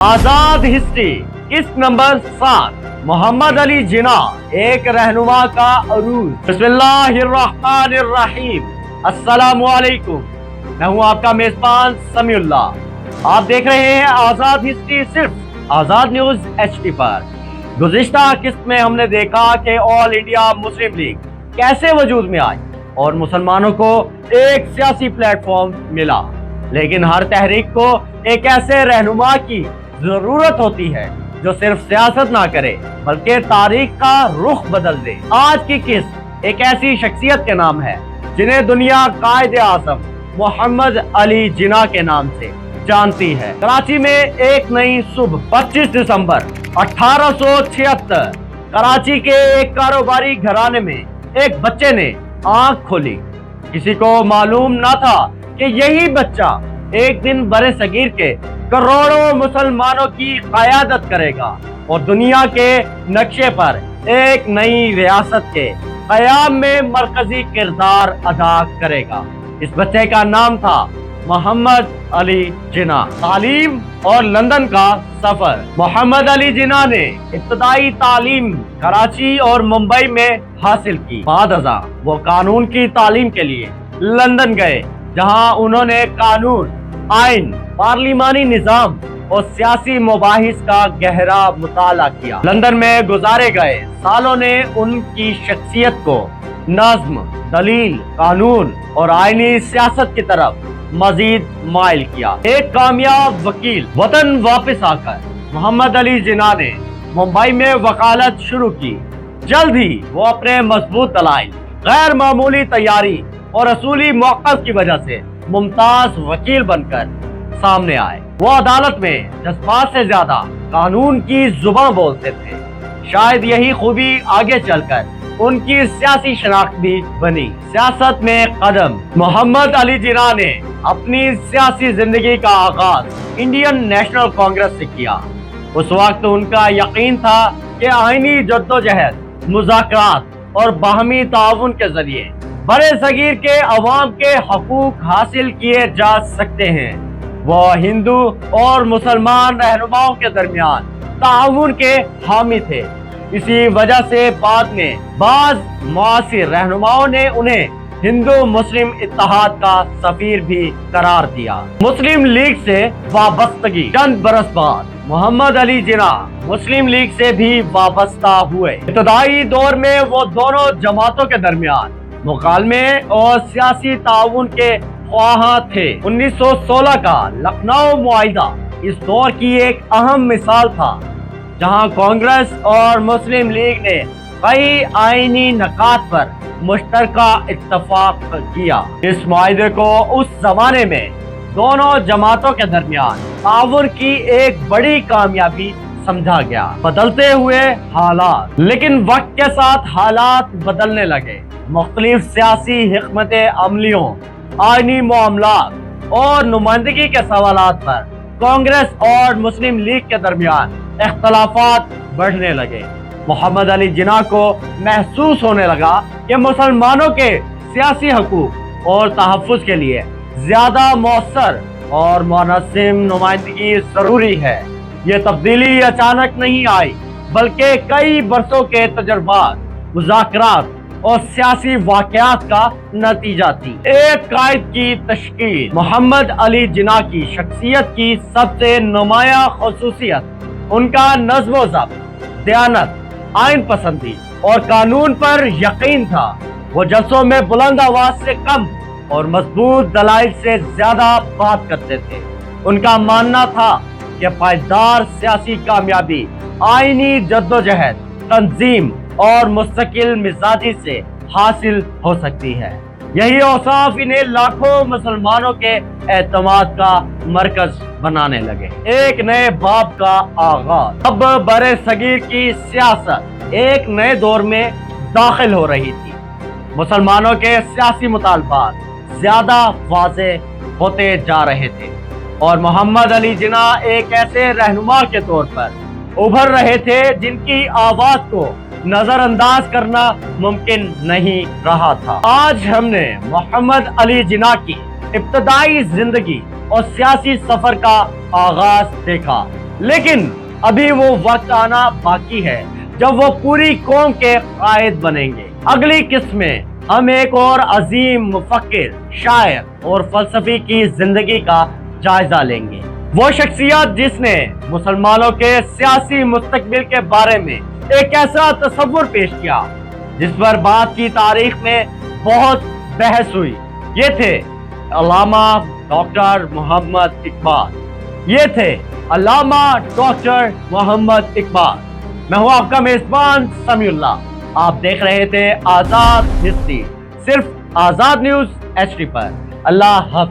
आजाद history किस्त number 7 Mohammad Ali जिना एक रहनुमा का अरूज। बिस्मिल्लाहिर्रहमानिर्रहीम। अस्सलामुअलैकुम। मैं हूं आपका मेजबान समीउल्लाह। आप देख रहे हैं आजाद हिस्ट्री सिर्फ आजाद न्यूज HD पर। गुज़िश्ता किस्त में हमने देखा कि ऑल इंडिया मुस्लिम लीग कैसे वजूद में आई और मुसलमानों को एक सियासी प्लेटफॉर्म मिला, लेकिन हर तहरीक को एक ऐसे रहनुमा की जरूरत होती है जो सिर्फ सियासत ना करे बल्कि तारीख का रुख बदल दे। आज की किस्त एक ऐसी शख्सियत के नाम है जिन्हें दुनिया कायदे आज़म मोहम्मद अली जिना के नाम से जानती है। कराची में एक नई सुबह 25 दिसंबर 1876 कराची के एक कारोबारी घराने में एक बच्चे ने आंख खोली। किसी को मालूम ना था कि यही बच्चा एक दिन बड़े सगीर के करोड़ों मुसलमानों की क़यादत करेगा और दुनिया के नक्शे पर एक नई रियासत के क़याम में मरकजी किरदार अदा करेगा। इस बच्चे का नाम था मोहम्मद अली जिना। तालीम और लंदन का सफर। मोहम्मद अली जिना ने इब्तदाई तालीम कराची और मुंबई में हासिल की। बाद अज़ा वो कानून की तालीम के लिए लंदन गए, जहां उन्होंने कानून, आइन, पार्लिमानी निजाम और सियासी मुबाहिस का गहरा मुताला किया। लंदन में गुजारे गए सालों ने उनकी शख्सियत को नज्म, दलील, कानून और आईनी सियासत की तरफ मजीद माइल किया। एक कामयाब वकील वतन वापस आकर मोहम्मद अली जिना ने मुंबई में वकालत शुरू की। जल्द ही वो अपने मजबूत दलाइल, गैर मामूली तैयारी और असूली मौक़िफ़ की वजह से मुमताज वकील बनकर सामने आए। वो अदालत में जज्बात से ज्यादा कानून की जुबान बोलते थे। शायद यही खूबी आगे चलकर उनकी सियासी शनाख्त भी बनी। सियासत में कदम। मोहम्मद अली जिना ने अपनी सियासी जिंदगी का आगाज इंडियन नेशनल कांग्रेस से किया। उस वक्त उनका यकीन था कि आईनी जद्दोजहद, मुज़ाकरात और बाहमी ताउन के जरिए बड़े सगीर के अवाम के हकूक हासिल किए जा सकते हैं। वो हिंदू और मुसलमान रहनुमाओं के दरमियान ताउन के हामी थे। इसी वजह से बाद में बाज़ मुआसिर रहनुमाओं ने उन्हें हिंदू मुस्लिम इत्तेहाद का सफीर भी करार दिया। मुस्लिम लीग से वाबस्तगी। चंद बरस बाद मोहम्मद अली जिना मुस्लिम लीग से भी वाबस्ता हुए। इब्तदाई दौर में वो दोनों जमातों के दरमियान मुकालमे और सियासी ताउन के ख्वाहां थे। 1916 का लखनऊ मुआहिदा इस दौर की एक अहम मिसाल था, जहां कांग्रेस और मुस्लिम लीग ने कई आईनी नकात पर मुश्तरका इत्तफाक किया। इस मुआहिदे को उस जमाने में दोनों जमातों के दरमियान ताउन की एक बड़ी कामयाबी समझा गया। बदलते हुए हालात। लेकिन वक्त के साथ हालात बदलने लगे। मुख्तलिफ सियासी हिकमत अमलियों, आईनी मामलात और नुमाइंदगी के सवालात पर कांग्रेस और मुस्लिम लीग के दरमियान इख्तलाफात बढ़ने लगे। मोहम्मद अली जिना को महसूस होने लगा कि मुसलमानों के सियासी हकूक और तहफ़्फ़ुज़ के लिए ज्यादा मौसर और मुनज़्ज़म नुमाइंदगी जरूरी है। ये तब्दीली अचानक नहीं आई, बल्कि कई बरसों के तजुर्बात, मुज़ाकरात और सियासी वाक़यात का नतीजा थी। एक कायद की तश्कील। मोहम्मद अली जिना की शख्सियत की सबसे नुमाया ख़ुसूसियत उनका नज़्म व ज़ब्त, दयानत, आइन पसंदी और कानून पर यकीन था। वो जलसों में बुलंद आवाज से कम और मजबूत दलाइल से ज्यादा बात करते थे। उनका मानना था कि पायदार सियासी कामयाबी आईनी जद्दोजहद, तंजीम और मुस्तकिल मिजाजी से हासिल हो सकती है। यही औसाफ इन्हें लाखों मुसलमानों के एतमाद का मरकज बनाने लगे। एक नए बाब का आगाज। अब बड़े सगीर की सियासत एक नए दौर में दाखिल हो रही थी। मुसलमानों के सियासी मुतालबात ज्यादा वाज़ेह होते जा रहे थे और मोहम्मद अली जिना एक ऐसे रहनुमा के तौर पर उभर रहे थे जिनकी आवाज को नजरअंदाज करना मुमकिन नहीं रहा था। आज हमने मोहम्मद अली जिना की इब्तदाई जिंदगी और सियासी सफर का आगाज देखा لیکن ابھی وہ وقت آنا باقی ہے جب وہ پوری قوم کے قائد بنیں گے۔ اگلی قسط میں ہم ایک اور عظیم مفکر، شاعر اور فلسفی کی زندگی کا جائزہ لیں گے۔ وہ شخصیت جس نے مسلمانوں کے سیاسی مستقبل کے بارے میں ایک ایسا تصور پیش کیا جس پر بعد کی تاریخ میں بہت بحث ہوئی۔ یہ تھے علامہ ڈاکٹر محمد اقبال۔ یہ تھے علامہ ڈاکٹر محمد اقبال۔ میں ہوں آپ کا میزبان سمیع اللہ۔ آپ دیکھ رہے تھے آزاد ہسٹری، صرف آزاد نیوز HD پر۔ اللہ حافظ۔